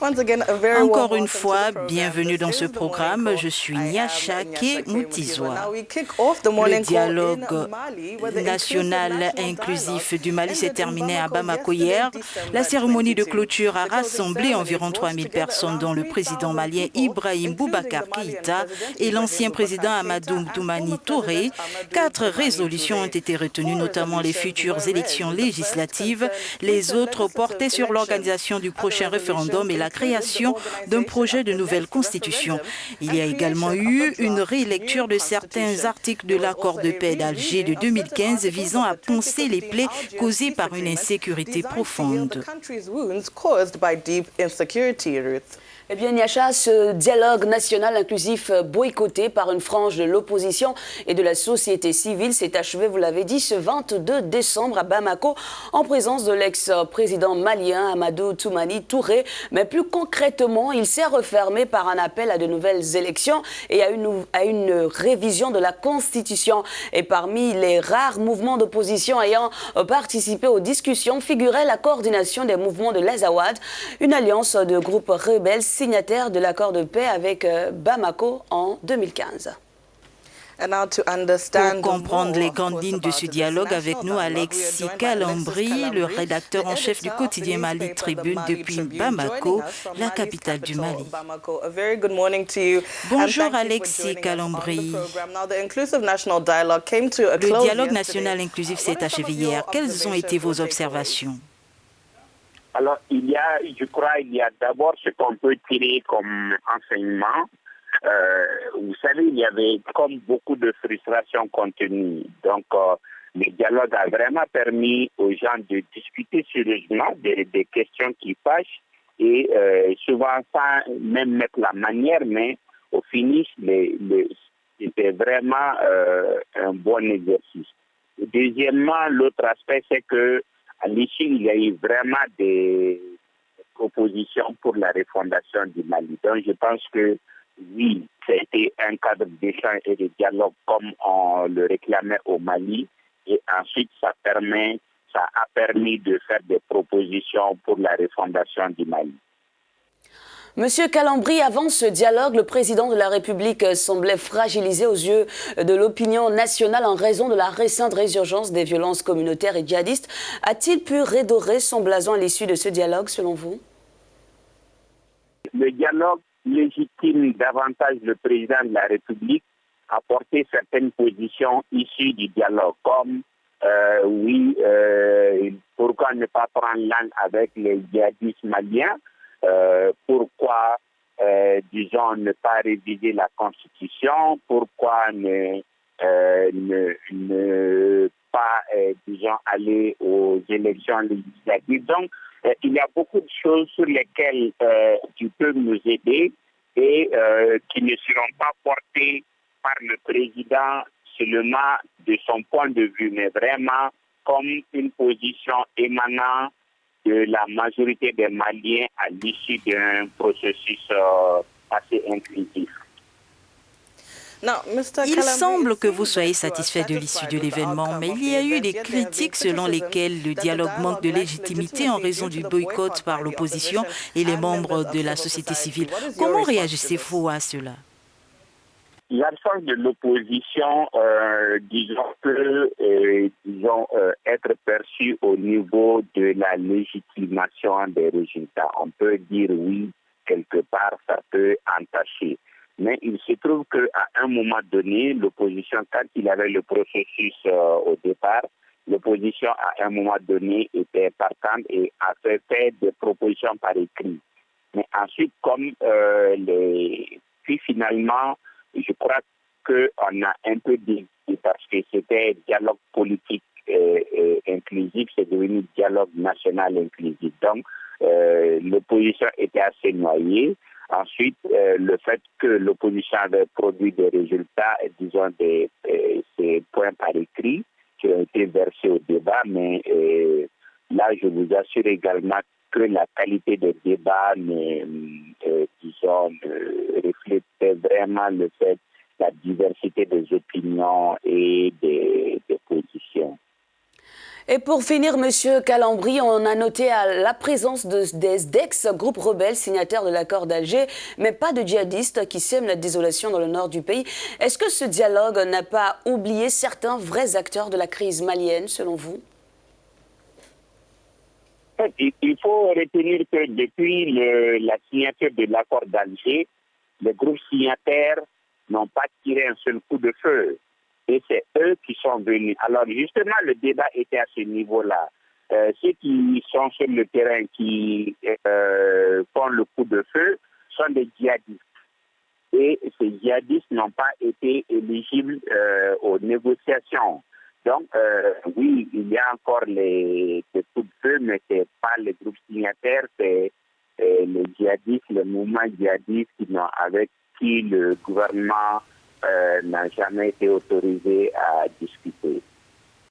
Encore une fois, bienvenue dans ce programme. Je suis Nyashake Moutizwa. Le dialogue national inclusif du Mali s'est terminé à Bamako hier. La cérémonie de clôture a rassemblé environ 3000 personnes, dont le président malien Ibrahim Boubacar Keïta et l'ancien président Amadou Toumani Touré. 4 résolutions ont été retenues, notamment les futures élections législatives. Les autres portaient sur l'organisation du prochain référendum et la création d'un projet de nouvelle constitution. Il y a également eu une rélecture de certains articles de l'accord de paix d'Alger de 2015 visant à poncer les plaies causées par une insécurité profonde. Eh bien, Niacha, ce dialogue national inclusif boycotté par une frange de l'opposition et de la société civile s'est achevé, vous l'avez dit, ce 22 décembre à Bamako, en présence de l'ex-président malien Amadou Toumani Touré. Mais plus concrètement, il s'est refermé par un appel à de nouvelles élections et à une révision de la Constitution. Et parmi les rares mouvements d'opposition ayant participé aux discussions figurait la coordination des mouvements de l'Azawad, une alliance de groupes rebelles signataire de l'accord de paix avec Bamako en 2015. Pour comprendre les grandes lignes de ce dialogue, avec nous Alexis Kalambri, le rédacteur en chef du quotidien Mali Tribune depuis Bamako, la capitale du Mali. Bonjour Alexis Kalambri. Le dialogue national inclusif s'est achevé hier. Quelles ont été vos observations? Alors, je crois, il y a d'abord ce qu'on peut tirer comme enseignement. Vous savez, il y avait comme beaucoup de frustration contenue. Donc, le dialogue a vraiment permis aux gens de discuter sérieusement des questions qui fâchent et souvent sans même mettre la manière, mais au finish, c'était vraiment un bon exercice. Deuxièmement, l'autre aspect, c'est que à l'issue, il y a eu vraiment des propositions pour la refondation du Mali. Donc, je pense que oui, c'était un cadre d'échange et de dialogue comme on le réclamait au Mali. Et ensuite, ça a permis de faire des propositions pour la refondation du Mali. Monsieur Kalambri, avant ce dialogue, le président de la République semblait fragilisé aux yeux de l'opinion nationale en raison de la récente résurgence des violences communautaires et djihadistes. A-t-il pu redorer son blason à l'issue de ce dialogue, selon vous? Le dialogue légitime davantage le président de la République à porter certaines positions issues du dialogue, comme pourquoi ne pas prendre langue avec les djihadistes maliens? Pourquoi, disons, ne pas réviser la Constitution, pourquoi ne pas, disons, aller aux élections législatives. Donc, il y a beaucoup de choses sur lesquelles tu peux nous aider et qui ne seront pas portées par le président seulement de son point de vue, mais vraiment comme une position émanant de la majorité des Maliens à l'issue d'un processus assez inclusif. Il semble que vous soyez satisfait de l'issue de l'événement, mais il y a eu des critiques selon lesquelles le dialogue manque de légitimité en raison du boycott par l'opposition et les membres de la société civile. Comment réagissez-vous à cela? L'absence de l'opposition, être perçue au niveau de la légitimation des résultats. On peut dire oui, quelque part, ça peut entacher. Mais il se trouve qu'à un moment donné, l'opposition, quand il y avait le processus au départ, l'opposition à un moment donné était partante et a fait des propositions par écrit. Mais ensuite, puis finalement, je crois qu'on a un peu dit, parce que c'était dialogue politique inclusif, c'est devenu dialogue national inclusif. Donc, l'opposition était assez noyée. Ensuite, le fait que l'opposition avait produit des résultats, disons, ces points par écrit qui ont été versés au débat, mais là, je vous assure également que la qualité des débats reflétait vraiment le fait, la diversité des opinions et des positions. Et pour finir, Monsieur Calambri, on a noté la présence des groupes rebelles signataires de l'accord d'Alger, mais pas de djihadistes qui sèment la désolation dans le nord du pays. Est-ce que ce dialogue n'a pas oublié certains vrais acteurs de la crise malienne, selon vous? Il faut retenir que depuis la signature de l'accord d'Alger, les groupes signataires n'ont pas tiré un seul coup de feu. Et c'est eux qui sont venus. Alors justement, le débat était à ce niveau-là. Ceux qui sont sur le terrain, qui font le coup de feu, sont des djihadistes. Et ces djihadistes n'ont pas été éligibles aux négociations. Donc, oui, il y a encore les coups de feu, mais ce n'est pas les groupes signataires, c'est les djihadistes, le mouvement djihadiste avec qui le gouvernement n'a jamais été autorisé à discuter.